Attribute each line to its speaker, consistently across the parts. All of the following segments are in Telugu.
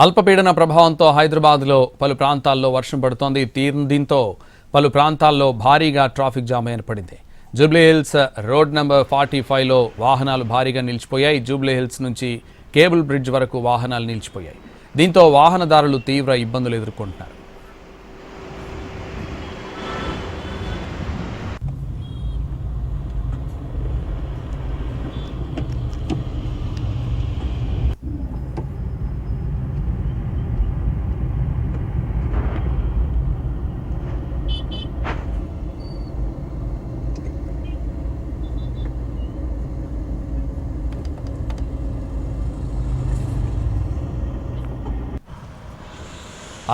Speaker 1: అల్పపీడన ప్రభావంతో హైదరాబాద్లో పలు ప్రాంతాల్లో వర్షం పడుతోంది. దీంతో పలు ప్రాంతాల్లో భారీగా ట్రాఫిక్ జామ్ ఏర్పడింది. జూబ్లీహిల్స్ రోడ్ నెంబర్ 45లో వాహనాలు భారీగా నిలిచిపోయాయి. జూబ్లీహిల్స్ నుంచి కేబుల్ బ్రిడ్జ్ వరకు వాహనాలు నిలిచిపోయాయి. దీంతో వాహనదారులు తీవ్ర ఇబ్బందులు ఎదుర్కొంటున్నారు.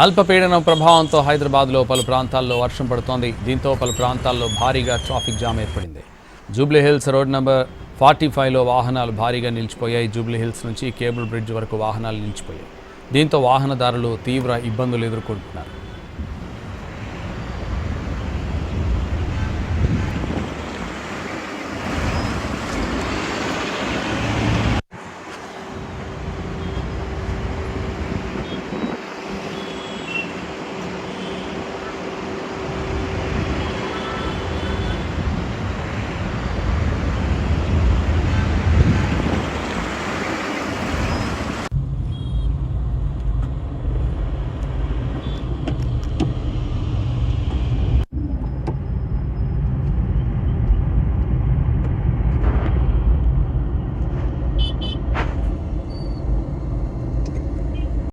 Speaker 1: అల్పపీడనం ప్రభావంతో హైదరాబాద్లో పలు ప్రాంతాల్లో వర్షం పడుతోంది. దీంతో పలు ప్రాంతాల్లో భారీగా ట్రాఫిక్ జామ్ ఏర్పడింది. జూబ్లీహిల్స్ రోడ్ నెంబర్ 45లో వాహనాలు భారీగా నిలిచిపోయాయి. జూబ్లీహిల్స్ నుంచి కేబుల్ బ్రిడ్జ్ వరకు వాహనాలు నిలిచిపోయాయి. దీంతో వాహనదారులు తీవ్ర ఇబ్బందులు ఎదుర్కొంటున్నారు.